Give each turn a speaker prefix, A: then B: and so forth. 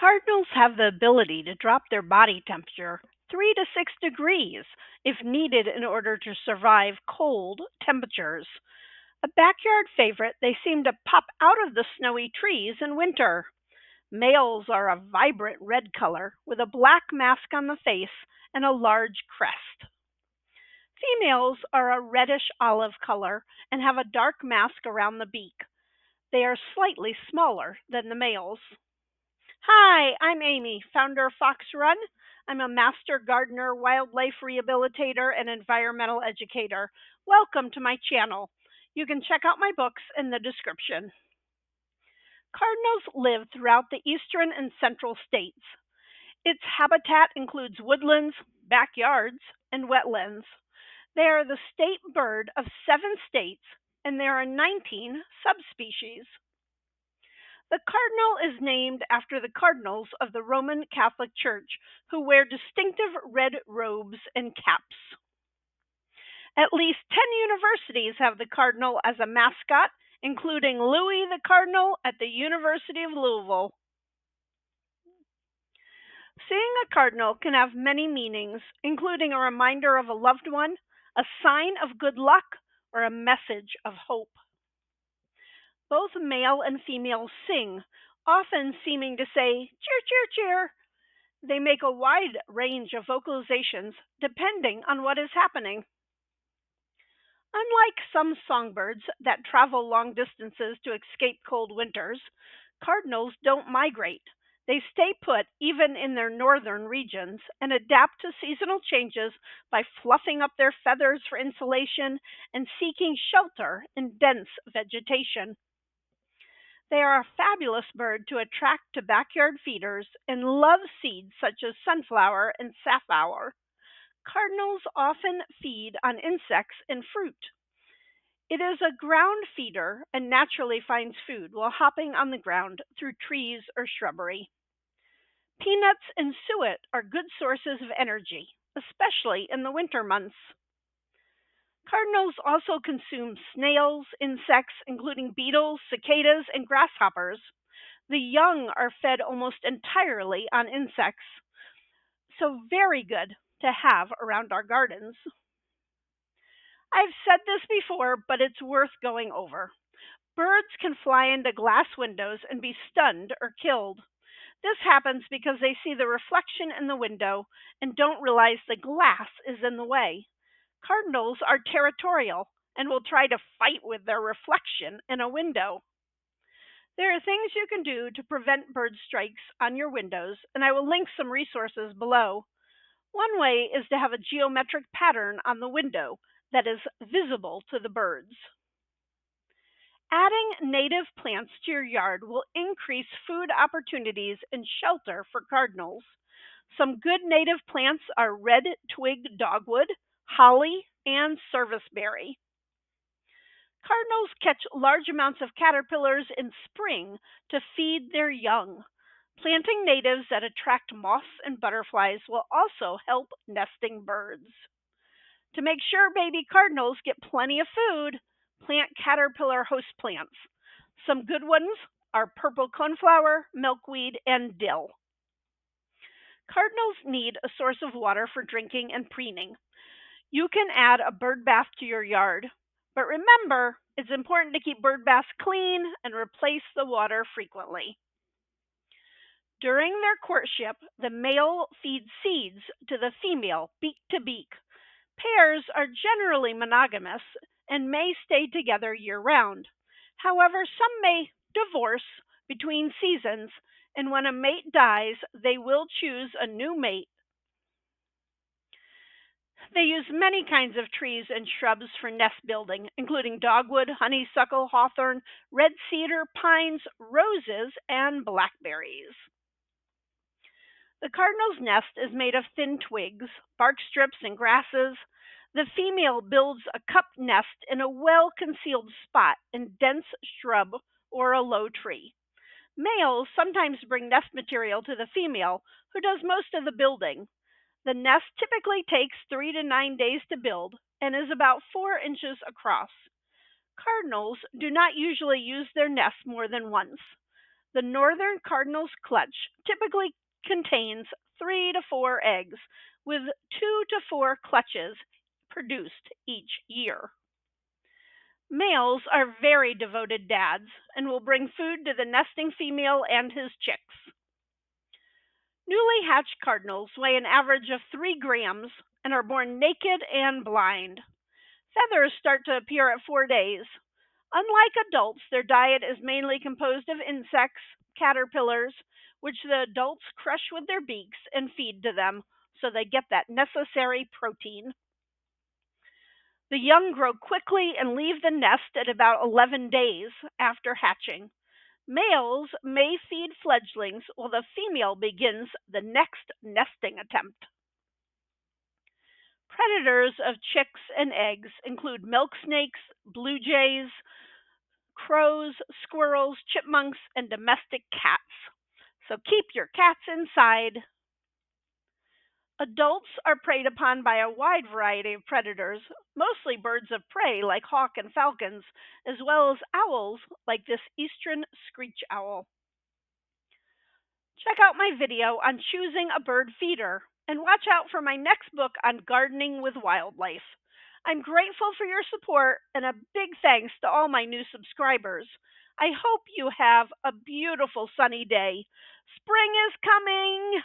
A: Cardinals have the ability to drop their body temperature 3 to 6 degrees if needed in order to survive cold temperatures. A backyard favorite, they seem to pop out of the snowy trees in winter. Males are a vibrant red color with a black mask on the face and a large crest. Females are a reddish olive color and have a dark mask around the beak. They are slightly smaller than the males. Hi, I'm Amy, founder of Fox Run. I'm a master gardener, wildlife rehabilitator, and environmental educator. Welcome to my channel. You can check out my books in the description. Cardinals live throughout the eastern and central states. Its habitat includes woodlands, backyards, and wetlands. They are the state bird of 7 states, and there are 19 subspecies. The cardinal is named after the cardinals of the Roman Catholic Church, who wear distinctive red robes and caps. At least 10 universities have the cardinal as a mascot, including Louis the Cardinal at the University of Louisville. Seeing a cardinal can have many meanings, including a reminder of a loved one, a sign of good luck, or a message of hope. Both male and female sing, often seeming to say, cheer, cheer, cheer. They make a wide range of vocalizations depending on what is happening. Unlike some songbirds that travel long distances to escape cold winters, cardinals don't migrate. They stay put even in their northern regions and adapt to seasonal changes by fluffing up their feathers for insulation and seeking shelter in dense vegetation. They are a fabulous bird to attract to backyard feeders and love seeds such as sunflower and safflower. Cardinals often feed on insects and fruit. It is a ground feeder and naturally finds food while hopping on the ground through trees or shrubbery. Peanuts and suet are good sources of energy, especially in the winter months. Cardinals also consume snails, insects, including beetles, cicadas, and grasshoppers. The young are fed almost entirely on insects, so very good to have around our gardens. I've said this before, but it's worth going over. Birds can fly into glass windows and be stunned or killed. This happens because they see the reflection in the window and don't realize the glass is in the way. Cardinals are territorial and will try to fight with their reflection in a window. There are things you can do to prevent bird strikes on your windows, and I will link some resources below. One way is to have a geometric pattern on the window that is visible to the birds. Adding native plants to your yard will increase food opportunities and shelter for cardinals. Some good native plants are red twig dogwood, holly, and serviceberry. Cardinals catch large amounts of caterpillars in spring to feed their young. Planting natives that attract moths and butterflies will also help nesting birds. To make sure baby cardinals get plenty of food, plant caterpillar host plants. Some good ones are purple coneflower, milkweed, and dill. Cardinals need a source of water for drinking and preening. You can add a bird bath to your yard, but remember, it's important to keep bird baths clean and replace the water frequently. During their courtship, the male feeds seeds to the female beak to beak. Pairs are generally monogamous and may stay together year-round. However, some may divorce between seasons, and when a mate dies, they will choose a new mate. They use many kinds of trees and shrubs for nest building, including dogwood, honeysuckle, hawthorn, red cedar, pines, roses, and blackberries. The cardinal's nest is made of thin twigs, bark strips, and grasses. The female builds a cupped nest in a well-concealed spot in dense shrub or a low tree. Males sometimes bring nest material to the female, who does most of the building. The nest typically takes 3 to 9 days to build and is about 4 inches across. Cardinals do not usually use their nest more than once. The Northern Cardinal's clutch typically contains 3 to 4 eggs, with 2 to 4 clutches produced each year. Males are very devoted dads and will bring food to the nesting female and his chicks. Newly hatched cardinals weigh an average of 3 grams and are born naked and blind. Feathers start to appear at 4 days. Unlike adults, their diet is mainly composed of insects, caterpillars, which the adults crush with their beaks and feed to them so they get that necessary protein. The young grow quickly and leave the nest at about 11 days after hatching. Males may feed fledglings while the female begins the next nesting attempt. Predators of chicks and eggs include milk snakes, blue jays, crows, squirrels, chipmunks, and domestic cats. So keep your cats inside. Adults are preyed upon by a wide variety of predators, mostly birds of prey like hawk and falcons, as well as owls like this eastern screech owl. Check out my video on choosing a bird feeder and watch out for my next book on gardening with wildlife. I'm grateful for your support and a big thanks to all my new subscribers. I hope you have a beautiful sunny day. Spring is coming!